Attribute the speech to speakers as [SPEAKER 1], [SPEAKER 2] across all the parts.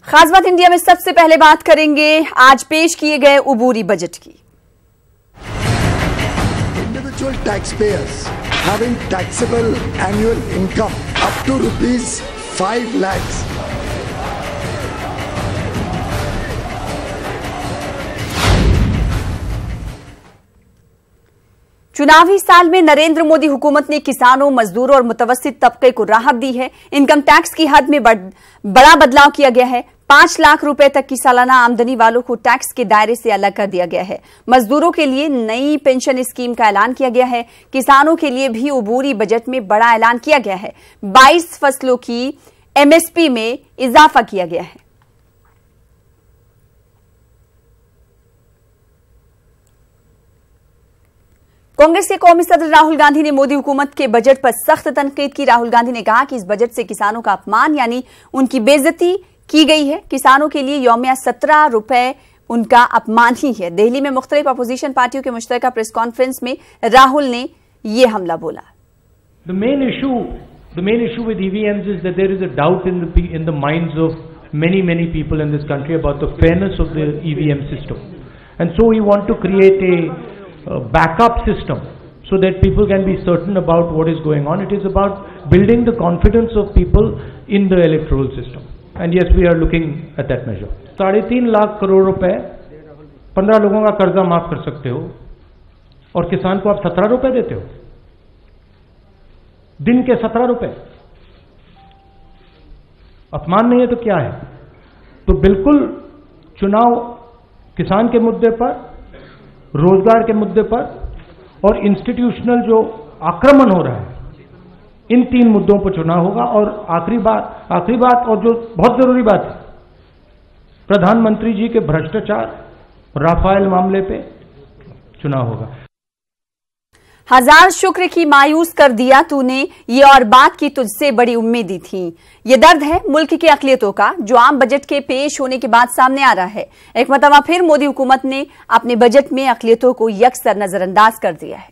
[SPEAKER 1] खास बात इंडिया में सबसे पहले बात करेंगे आज पेश किए गए उबूरी बजट की।
[SPEAKER 2] Individual taxpayers having taxable annual income up to ₹5 lakhs
[SPEAKER 1] चुनावी साल में नरेंद्र मोदी हुकूमत ने किसानों, मजदूरों और मुतवस्सित तबके को राहत दी है। इनकम टैक्स की हद में बड़ा बदलाव किया गया है। 5 लाख रुपए तक की सालाना आमदनी वालों को टैक्स के दायरे से अलग कर दिया गया है। मजदूरों के लिए नई पेंशन स्कीम का ऐलान किया गया है। किसानों के लिए भी उबूरी बजट में बड़ा ऐलान किया गया है। 22 फसलों की MSP में इजाफा किया गया है। कांग्रेस के कौमी सदर राहुल गांधी ने मोदी हुकूमत के बजट पर सख्त तनकीद की। राहुल गांधी ने कहा कि इस बजट से किसानों का अपमान यानी उनकी बेइज्जती की गई है। किसानों के लिए यौमिया 17 रुपए उनका अपमान ही है। दिल्ली में मुख्तलिफ अपोजिशन पार्टियों के मुश्तरका प्रेस कॉन्फ्रेंस में राहुल ने यह हमला बोला।
[SPEAKER 3] The main issue with EVMs is that there is a doubt in the minds of many people in this country about the fairness of the EVM system, and so we want to create a backup system so that people can be certain about what is going on. It is about building the confidence of people in the electoral system, and yes, we are looking at that measure. 3.5 lakh crore रुपए 15 लोगों का कर्जा माफ कर सकते हो और किसान को आप 17 रुपए देते हो, दिन के 17 रुपए। अपमान नहीं है तो क्या है? तो बिल्कुल चुनाव किसान के मुद्दे पर, रोजगार के मुद्दे पर और इंस्टीट्यूशनल जो आक्रमण हो रहा है, इन 3 मुद्दों पर चुनाव होगा। और आखिरी बात और जो बहुत जरूरी बात है, प्रधानमंत्री जी के भ्रष्टाचार, राफेल मामले पे चुनाव होगा।
[SPEAKER 1] हजार शुक्र की मायूस कर दिया तूने, ये और बात की तुझसे बड़ी उम्मीदी थी। ये दर्द है मुल्क के अक़लियतों का जो आम बजट के पेश होने के बाद सामने आ रहा है। एक मरतबा फिर मोदी हुकूमत ने अपने बजट में अक़लियतों को यकसर नजरअंदाज कर दिया है।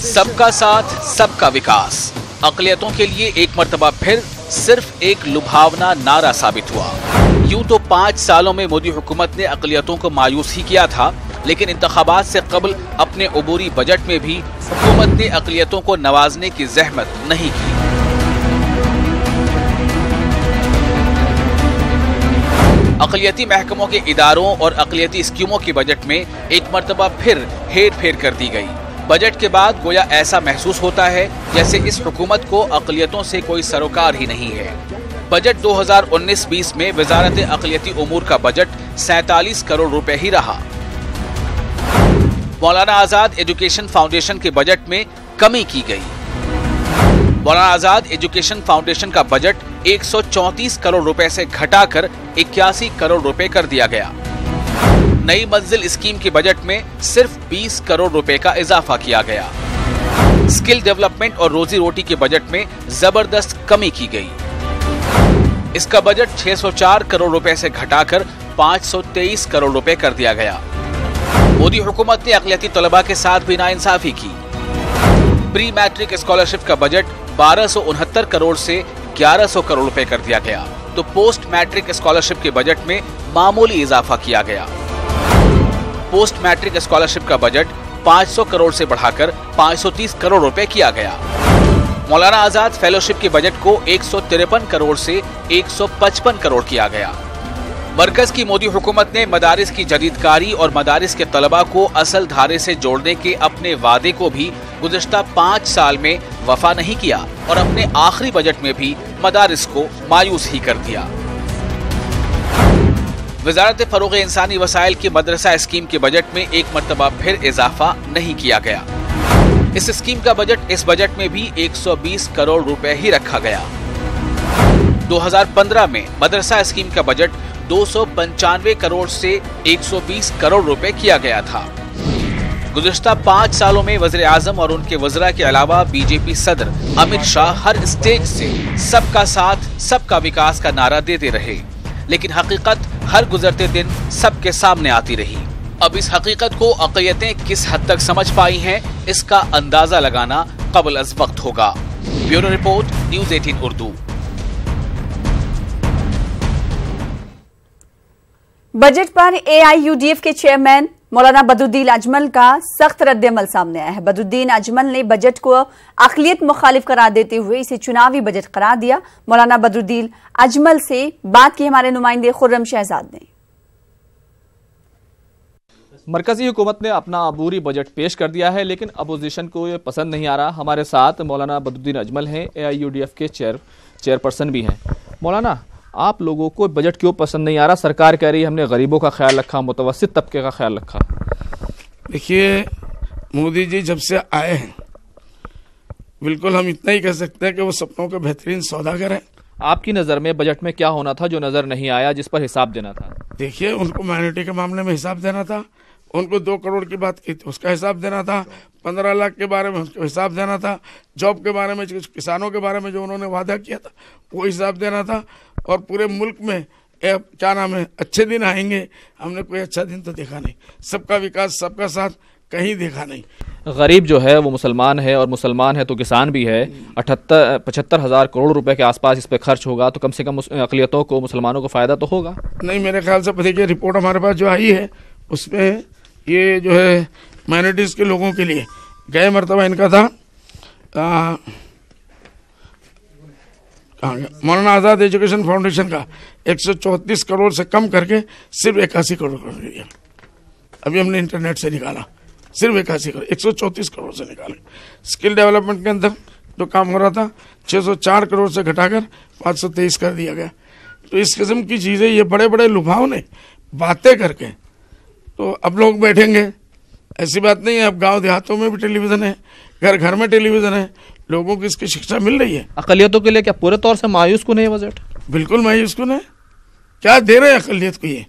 [SPEAKER 4] सबका साथ, सबका विकास अक़लियतों के लिए एक मरतबा फिर सिर्फ एक लुभावना नारा साबित हुआ। यूं तो 5 सालों में मोदी हुकूमत ने अक़लियतों को मायूस ही किया था, लेकिन इंतखाबात से कबल अपने उबूरी बजट में भी हुकूमत ने अक़लियतों को नवाजने की ज़हमत नहीं की। अक़लियती महकमों के इदारों और अक़लियती स्कीमों की बजट में एक मरतबा फिर हेर फेर कर दी गई। बजट के बाद गोया ऐसा महसूस होता है जैसे इस हुकूमत को अक़लियतों से कोई सरोकार ही नहीं है। बजट 2019-20 में वज़ारत अक़लियती उमूर का बजट 47 करोड़ रुपए ही रहा। मौलाना आज़ाद एजुकेशन फाउंडेशन के बजट में कमी की गई। मौलाना आज़ाद एजुकेशन फाउंडेशन का बजट 134 करोड़ रुपए से घटाकर 81 करोड़ रुपए कर दिया गया। नई मंजिल स्कीम के बजट में सिर्फ 20 करोड़ रुपए का इजाफा किया गया। स्किल डेवलपमेंट और रोजी रोटी के बजट में जबरदस्त कमी की गई। इसका बजट 604 करोड़ रुपए से घटाकर 523 करोड़ रुपए कर दिया गया। मोदी हुकूमत ने अक़लियती तलबा के साथ भी नाइंसाफी की। प्री मैट्रिक स्कॉलरशिप का बजट 1269 करोड़ से 1100 करोड़ रुपए कर दिया गया, तो पोस्ट मैट्रिक स्कॉलरशिप के बजट में मामूली इजाफा किया गया। पोस्ट मैट्रिक स्कॉलरशिप का बजट 500 करोड़ से बढ़ाकर 530 करोड़ रुपए किया गया। मौलाना आज़ाद फेलोशिप के बजट को 153 करोड़ से 155 करोड़ किया गया। मरकज की मोदी हुकूमत ने मदारिस की जदीदकारी और मदारिस के तलबा को असल धारे से जोड़ने के अपने वादे को भी गुज़श्ता 5 साल में वफा नहीं किया और अपने आखिरी बजट में भी मदारिस को मायूस ही कर दिया। वज़ारत फ़रोग़ इंसानी वसाइल की मदरसा स्कीम के बजट में एक मरतबा फिर इजाफा नहीं किया गया। इस स्कीम का बजट इस बजट में भी 120 करोड़ रुपए ही रखा गया। 2015 में मदरसा स्कीम का बजट 295 करोड़ से 120 करोड़ रुपए किया गया था। गुज़श्ता 5 सालों में वज़ीर आज़म और उनके वज़रा के अलावा बीजेपी सदर अमित शाह हर स्टेज से सबका साथ, सबका विकास का नारा देते रहे, लेकिन हकीकत हर गुजरते दिन सबके सामने आती रही। अब इस हकीकत को अक़लियतें किस हद तक समझ पाई हैं, इसका अंदाजा लगाना क़ब्ल अज़ वक्त होगा। Bureau report, news 18 Urdu.
[SPEAKER 1] Budget पर AIUDF के चेयरमैन मौलाना बदरुद्दीन अजमल का सख्त रद्द-ए-अमल सामने आया है। बदरुद्दीन अजमल ने बजट को अक़लियत मुखालिफ करार देते हुए इसे चुनावी बजट करार दिया। मौलाना बदरुद्दीन अजमल से बात की हमारे नुमाइंदे खुर्रम शहजाद ने।
[SPEAKER 5] मरकजी हुकूमत ने अपना अबूरी बजट पेश कर दिया है, लेकिन अपोजिशन को ये पसंद नहीं आ रहा। हमारे साथ मौलाना बदरुद्दीन अजमल हैं, AIUDF के चेयरपर्सन भी हैं। मौलाना, आप लोगों को बजट क्यों पसंद नहीं आ रहा? सरकार कह रही है हमने गरीबों का ख्याल रखा, मुतवस्सित तबके का ख्याल रखा।
[SPEAKER 6] देखिए, मोदी जी जब से आए हैं, बिल्कुल हम इतना ही कह सकते हैं कि वो सपनों के बेहतरीन सौदागर हैं।
[SPEAKER 5] आपकी नज़र में बजट में क्या होना था जो नज़र नहीं आया, जिस पर हिसाब देना था?
[SPEAKER 6] देखिए, उनको माइनॉरिटी के मामले में हिसाब देना था, उनको 2 करोड़ की बात की थी उसका हिसाब देना था, 15 लाख के बारे में उसको हिसाब देना था, जॉब के बारे में, किसानों के बारे में जो उन्होंने वादा किया था वो हिसाब देना था। और पूरे मुल्क में क्या नाम है, अच्छे दिन आएंगे, हमने कोई अच्छा दिन तो देखा नहीं। सबका विकास, सबका साथ कहीं देखा नहीं।
[SPEAKER 5] गरीब जो है वो मुसलमान है, और मुसलमान है तो किसान भी है। 75 हज़ार करोड़ रुपए के आसपास इस पर खर्च होगा, तो कम से कम अक़लियतों को, मुसलमानों को फ़ायदा तो होगा।
[SPEAKER 6] नहीं, मेरे ख्याल से देखिए, रिपोर्ट हमारे पास जो आई है उसमें ये जो है माइनॉरिटीज़ के लोगों के लिए गए मरतबा इनका था मौलाना आज़ाद एजुकेशन फाउंडेशन का 134 करोड़ से कम करके सिर्फ 81 करोड़ कर दिया। अभी हमने इंटरनेट से निकाला, सिर्फ 81 करोड़, 134 करोड़ से निकाले। स्किल डेवलपमेंट के अंदर जो काम हो रहा था 604 करोड़ से घटाकर 523 कर दिया गया। तो इस किस्म की चीज़ें ये बड़े बड़े लुभाव ने बातें करके, तो अब लोग बैठेंगे, ऐसी बात नहीं है। अब गांव देहातों में भी टेलीविज़न है, घर घर में टेलीविज़न है, लोगों को इसकी शिक्षा मिल रही है।
[SPEAKER 5] अक़लियतों के लिए क्या पूरे तौर से मायूस कुन है बजट?
[SPEAKER 6] बिल्कुल मायूस कुन है। क्या दे रहे हैं अक़लियत को? ये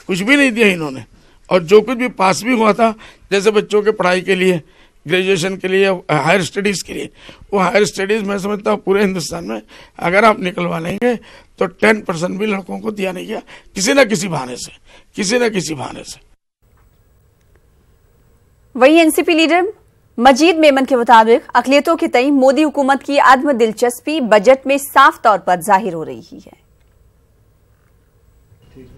[SPEAKER 6] कुछ भी नहीं दिया इन्होंने। और जो कुछ भी पास भी हुआ था, जैसे बच्चों के पढ़ाई के लिए, ग्रेजुएशन के लिए, हायर स्टडीज़ के लिए, वो हायर स्टडीज़ मैं समझता हूँ पूरे हिंदुस्तान में अगर आप निकलवा लेंगे तो 10% भी लड़कों को दिया नहीं गया, किसी न किसी बहाने से, किसी न किसी बहाने से।
[SPEAKER 1] वहीं NCP लीडर मजीद मेमन के मुताबिक अक़लियतों के तई मोदी हुकूमत की अदम दिलचस्पी बजट में साफ तौर पर जाहिर हो रही है।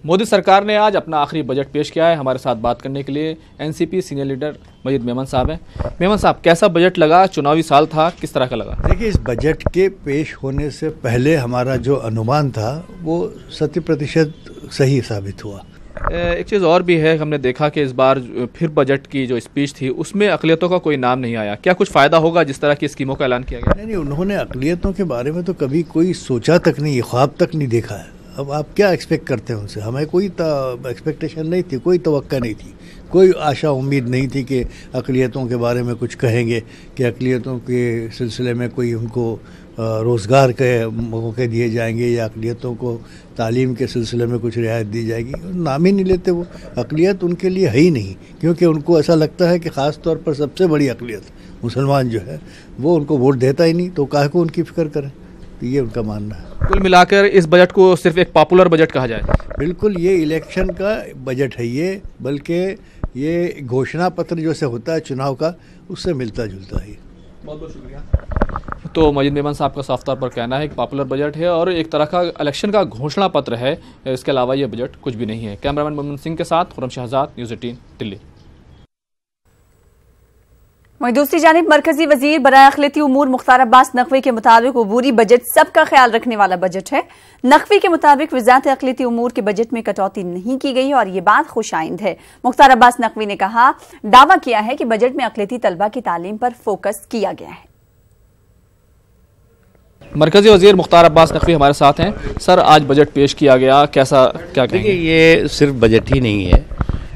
[SPEAKER 5] मोदी सरकार ने आज अपना आखिरी बजट पेश किया है। हमारे साथ बात करने के लिए NCP सीनियर लीडर मजीद मेमन साहब हैं। मेमन साहब, कैसा बजट लगा? चुनावी साल था, किस तरह का लगा?
[SPEAKER 7] देखिए, इस बजट के पेश होने से पहले हमारा जो अनुमान था वो 100% सही साबित हुआ।
[SPEAKER 5] एक चीज़ और भी है, हमने देखा कि इस बार फिर बजट की जो स्पीच थी उसमें अक़लियतों का कोई नाम नहीं आया। क्या कुछ फ़ायदा होगा जिस तरह की स्कीमों का ऐलान किया गया?
[SPEAKER 7] नहीं, उन्होंने अक़लियतों के बारे में तो कभी कोई सोचा तक नहीं, ख्वाब तक नहीं देखा है। अब आप क्या एक्सपेक्ट करते हैं उनसे? हमें कोई एक्सपेक्टेशन नहीं थी, कोई तवक्का नहीं थी, कोई आशा उम्मीद नहीं थी कि अक़लियतों के बारे में कुछ कहेंगे, कि अक़लियतों के सिलसिले में कोई उनको रोज़गार के मौके दिए जाएंगे या अक़लियतों को तालीम के सिलसिले में कुछ रियायत दी जाएगी। नाम ही नहीं लेते वो। अक़लियत उनके लिए है ही नहीं, क्योंकि उनको ऐसा लगता है कि ख़ास तौर पर सबसे बड़ी अक़लियत मुसलमान जो है वो उनको वोट देता ही नहीं, तो काहे को उनकी फ़िक्र करें। तो ये उनका मानना है।
[SPEAKER 5] कुल मिलाकर इस बजट को सिर्फ एक पॉपुलर बजट कहा जाए?
[SPEAKER 7] बिल्कुल, ये इलेक्शन का बजट है ये, बल्कि ये घोषणा पत्र जो से होता है चुनाव का, उससे मिलता जुलता है।
[SPEAKER 5] बहुत बहुत शुक्रिया। तो मजीद मेमन साहब का साफ तौर पर कहना है कि पॉपुलर बजट है और एक तरह का इलेक्शन का घोषणा पत्र है, इसके अलावा ये बजट कुछ भी नहीं है। कैमरामैन मोहम्मद सिंह के साथ खुर्रम शहजाद, न्यूज़ 18 दिल्ली।
[SPEAKER 1] वहीं दूसरी जानिब मरकजी वजीर बराए अक़लियती उमूर मुख्तार अब्बास नकवी के मुताबिक अबूरी बजट सबका ख्याल रखने वाला बजट है। नकवी के मुताबिक वज़ारत अक़लियती उमूर के बजट में कटौती नहीं की गई और ये बात खुशाइंद है। मुख्तार अब्बास नकवी ने कहा, दावा किया है कि बजट में अक़लियती तलबा की तालीम पर फोकस किया गया है।
[SPEAKER 5] मरकजी वजीर मुख्तार अब्बास नकवी हमारे साथ हैं। सर, आज बजट पेश किया गया, कैसा क्या कहेंगे?
[SPEAKER 8] देखिए, ये सिर्फ बजट ही नहीं है,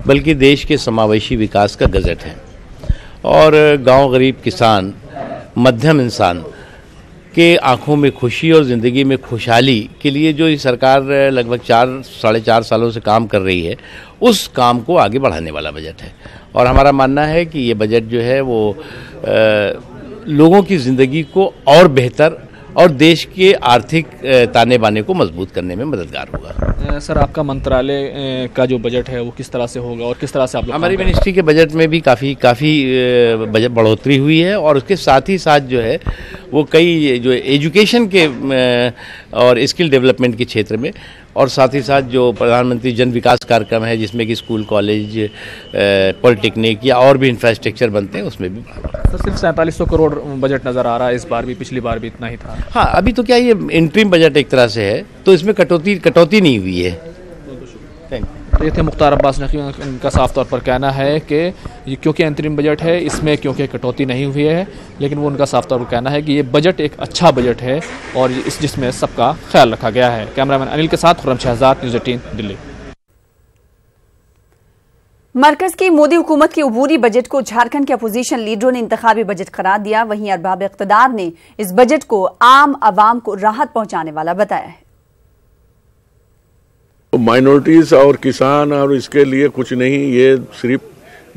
[SPEAKER 8] बल्कि देश के समावेशी विकास का गज़ट है। और गांव, गरीब, किसान, मध्यम इंसान के आंखों में खुशी और ज़िंदगी में खुशहाली के लिए जो ये सरकार लगभग 4-4.5 सालों से काम कर रही है, उस काम को आगे बढ़ाने वाला बजट है। और हमारा मानना है कि ये बजट जो है वो लोगों की ज़िंदगी को और बेहतर और देश के आर्थिक ताने बाने को मजबूत करने में मददगार होगा।
[SPEAKER 5] सर, आपका मंत्रालय का जो बजट है वो किस तरह से होगा और किस तरह से आप लोग?
[SPEAKER 8] हमारी मिनिस्ट्री के बजट में भी काफ़ी बजट बढ़ोतरी हुई है और उसके साथ ही साथ जो है वो कई जो एजुकेशन के और स्किल डेवलपमेंट के क्षेत्र में, और साथ ही साथ जो प्रधानमंत्री जन विकास कार्यक्रम है जिसमें कि स्कूल, कॉलेज, पॉलिटेक्निक या और भी इंफ्रास्ट्रक्चर बनते हैं, उसमें भी।
[SPEAKER 5] सर, सिर्फ 4700 करोड़ बजट नज़र आ रहा है इस बार भी, पिछली बार भी इतना ही था।
[SPEAKER 8] हाँ, अभी तो क्या ये इंटरिम बजट एक तरह से है, तो इसमें कटौती नहीं हुई है।
[SPEAKER 5] तो ये थे मुख्तार अब्बास नकवी, उनका साफ तौर पर कहना है कि क्योंकि अंतरिम बजट है इसमें क्योंकि कटौती नहीं हुई है, लेकिन वो उनका साफ तौर पर कहना है कि ये बजट एक अच्छा बजट है और जिसमें सबका ख्याल रखा गया है। कैमरामैन अनिल के साथ खुर्रम शहजाद, न्यूज़ 18 दिल्ली।
[SPEAKER 1] मरकज की मोदी हुकूमत के अबूरी बजट को झारखंड के अपोजिशन लीडरों ने इंतखाबी बजट करार दिया। वहीं अरबाब इख्तिदार ने इस बजट को आम आवाम को राहत पहुंचाने वाला बताया है।
[SPEAKER 9] माइनॉरिटीज और किसान और इसके लिए कुछ नहीं, ये सिर्फ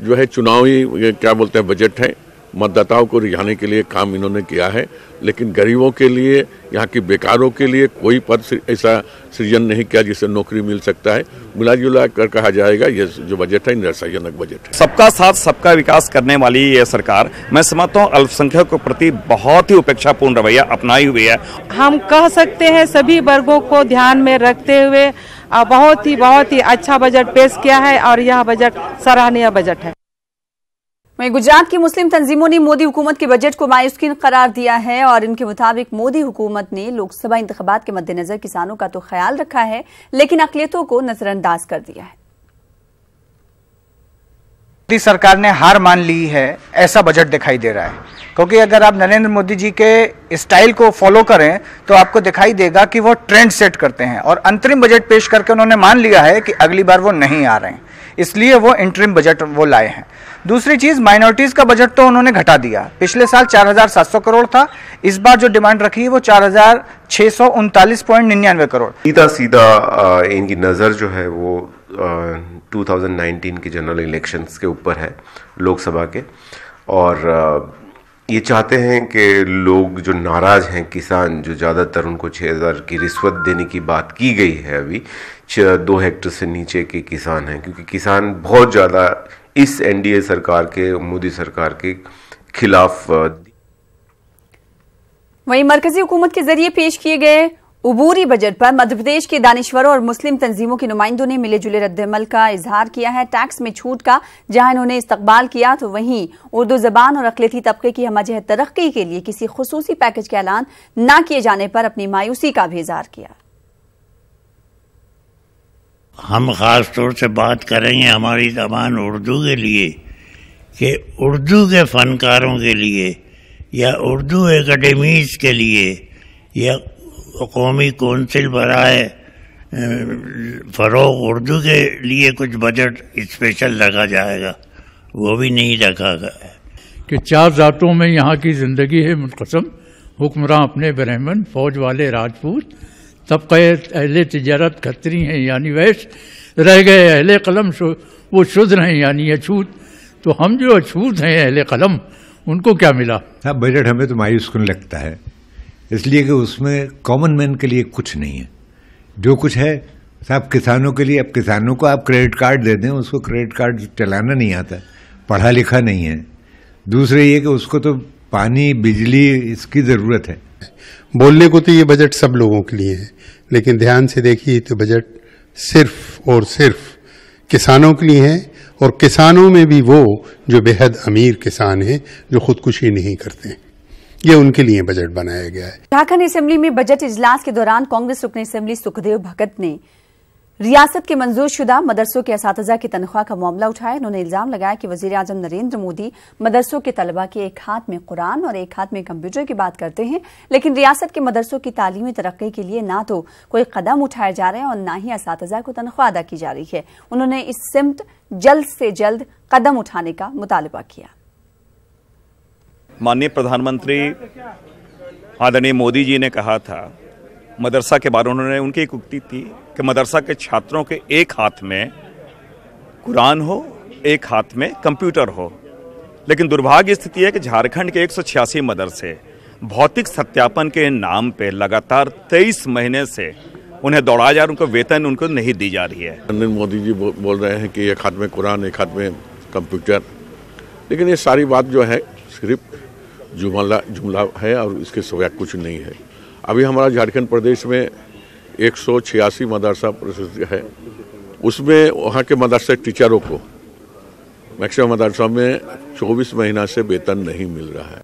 [SPEAKER 9] जो है चुनावी क्या बोलते हैं बजट है, मतदाताओं को रिझाने के लिए काम इन्होंने किया है, लेकिन गरीबों के लिए, यहाँ की बेकारों के लिए कोई पद ऐसा सृजन नहीं किया जिससे नौकरी मिल सकता है। मिला जुला कर कहा जाएगा ये जो बजट है निराशाजनक बजट है।
[SPEAKER 10] सबका साथ सबका विकास करने वाली ये सरकार, मैं समझता हूँ अल्पसंख्यकों के प्रति बहुत ही उपेक्षापूर्ण रवैया अपनाई हुई है।
[SPEAKER 11] हम कह सकते हैं सभी वर्गों को ध्यान में रखते हुए बहुत ही अच्छा बजट पेश किया है और यह बजट सराहनीय बजट है।
[SPEAKER 1] वहीं गुजरात की मुस्लिम तंजीमों ने मोदी हुकूमत के बजट को मायूसकुन करार दिया है और इनके मुताबिक मोदी हुकूमत ने लोकसभा इंतखाबात के मद्देनजर किसानों का तो ख्याल रखा है, लेकिन अक़लियतों को नजरअंदाज कर दिया है।
[SPEAKER 12] मोदी सरकार ने हार मान ली है, ऐसा बजट दिखाई दे रहा है, क्योंकि अगर आप नरेंद्र मोदी जी के स्टाइल को फॉलो करें तो आपको दिखाई देगा कि वो ट्रेंड सेट करते हैं और अंतरिम बजट पेश करके उन्होंने मान लिया है कि अगली बार वो नहीं आ रहे हैं, इसलिए वो इंटरिम बजट वो लाए हैं। दूसरी चीज, माइनॉरिटीज का बजट तो उन्होंने घटा दिया। पिछले साल 4700 करोड़ था, इस बार जो डिमांड रखी है वो 4639.99 करोड़।
[SPEAKER 13] सीधा इनकी नज़र जो है वो 2019 के जनरल इलेक्शंस के ऊपर है, लोकसभा के, और ये चाहते हैं कि लोग जो नाराज हैं, किसान जो ज़्यादातर, उनको 6000 की रिश्वत देने की बात की गई है, अभी 2 हेक्टेयर से नीचे के किसान हैं, क्योंकि किसान बहुत ज़्यादा इस एनडीए सरकार के, मोदी सरकार के खिलाफ।
[SPEAKER 1] वहीं मरकजी हुकूमत के जरिए पेश किए गए अबूरी बजट पर मध्य प्रदेश के दानिश्वरों और मुस्लिम तंजीमों के नुमाइंदों ने मिले जुले रद्दअमल का इजहार किया है। टैक्स में छूट का जहां इन्होंने इस्तकबाल किया, तो वहीं उर्दू जबान और अक़लियती तबके की हमजहत तरक्की के लिए किसी खुसूसी पैकेज का ऐलान न किए जाने पर अपनी मायूसी का भी इजहार किया।
[SPEAKER 14] हम खास तौर से बात करेंगे हमारी जबान उर्दू के लिए कि उर्दू के फनकारों के लिए या उर्दू एकेडमीज के लिए या कौमी कौंसिल बराए फ़रोग़ उर्दू के लिए कुछ बजट स्पेशल रखा जाएगा, वो भी नहीं रखा गया
[SPEAKER 15] कि 4 ज़ातों में यहाँ की ज़िंदगी है मुनक़सम, हुक्मरान अपने ब्राह्मण, फौज वाले राजपूत, तबक़े अहले तिजारत खत्री हैं यानी वैश्य, रह गए अहले कलम वो शूद्र हैं यानी अछूत। तो हम जो अछूत हैं अहले कलम, उनको क्या मिला?
[SPEAKER 16] हाँ, बजट हमें तो मायूसकुन लगता है, इसलिए कि उसमें कॉमन मैन के लिए कुछ नहीं है। जो कुछ है सब किसानों के लिए। अब किसानों को आप क्रेडिट कार्ड दे दें, उसको क्रेडिट कार्ड चलाना नहीं आता, पढ़ा लिखा नहीं है। दूसरे ये कि उसको तो पानी, बिजली, इसकी ज़रूरत है।
[SPEAKER 17] बोलने को तो ये बजट सब लोगों के लिए है, लेकिन ध्यान से देखिए तो बजट सिर्फ और सिर्फ किसानों के लिए है, और किसानों में भी वो जो बेहद अमीर किसान हैं जो खुदकुशी नहीं करते, ये उनके लिए बजट बनाया गया है।
[SPEAKER 1] झारखंड असेंबली में बजट इजलास के दौरान कांग्रेस रुकन असेंबली सुखदेव भगत ने रियासत के मंजूर शुदा मदरसों के असातिज़ा की तनख्वाह का मामला उठाया। उन्होंने इल्जाम लगाया कि वजीर आजम नरेंद्र मोदी मदरसों के तलबा के एक हाथ में कुरान और एक हाथ में कंप्यूटर की बात करते हैं, लेकिन रियासत के मदरसों की तालीमी तरक्की के लिए ना तो कोई कदम उठाए जा रहे हैं और ना ही असातिज़ा को तनख्वाह अदा की जा रही है। उन्होंने इस सिमत जल्द से जल्द कदम उठाने का मुतालबा किया।
[SPEAKER 10] माननीय प्रधानमंत्री आदरणीय मोदी जी ने कहा था मदरसा के बारे में, उन्होंने उनकी एक उक्ति थी कि मदरसा के छात्रों के एक हाथ में कुरान हो, एक हाथ में कंप्यूटर हो। लेकिन दुर्भाग्य स्थिति है कि झारखंड के 186 मदरसे भौतिक सत्यापन के नाम पे लगातार 23 महीने से उन्हें दौड़ाया जा रहा है, उनको वेतन उनको नहीं दी जा रही है।
[SPEAKER 9] नरेंद्र मोदी जी बोल रहे हैं कि एक हाथ में कुरान एक हाथ में कंप्यूटर, लेकिन ये सारी बात जो है सिर्फ जुमला है और इसके सिवा कुछ नहीं है। अभी हमारा झारखंड प्रदेश में 186 मदरसा परिषद है, उसमें वहाँ के मदरसा टीचरों को मैक्सिमम मदरसा में 24 महीना से वेतन नहीं मिल रहा है।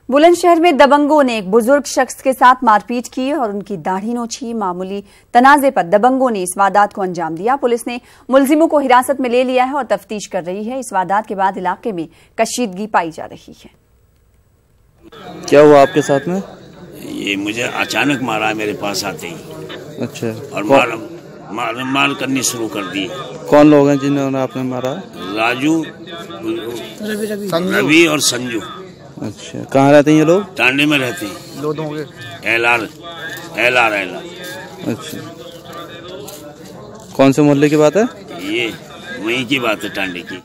[SPEAKER 1] बुलंदशहर में दबंगों ने एक बुजुर्ग शख्स के साथ मारपीट की और उनकी दाढ़ी नोची। मामूली तनाजे पर दबंगों ने इस वारदात को अंजाम दिया। पुलिस ने मुलजिमों को हिरासत में ले लिया है और तफ्तीश कर रही है। इस वारदात के बाद इलाके में कशीदगी पाई जा रही है।
[SPEAKER 18] क्या हुआ आपके साथ में?
[SPEAKER 19] ये मुझे अचानक मारा है मेरे पास आते ही।
[SPEAKER 18] अच्छा।
[SPEAKER 19] और मार करनी शुरू कर दी।
[SPEAKER 18] कौन लोग हैं जिन्होंने आपने मारा?
[SPEAKER 19] राजू, रवि और संजू।
[SPEAKER 18] अच्छा, कहाँ रहते हैं ये लोग?
[SPEAKER 19] टांडे में रहते हैं। एलआर।
[SPEAKER 18] अच्छा, कौन से मोहल्ले की बात है?
[SPEAKER 19] ये वहीं की बात है, टांडे की।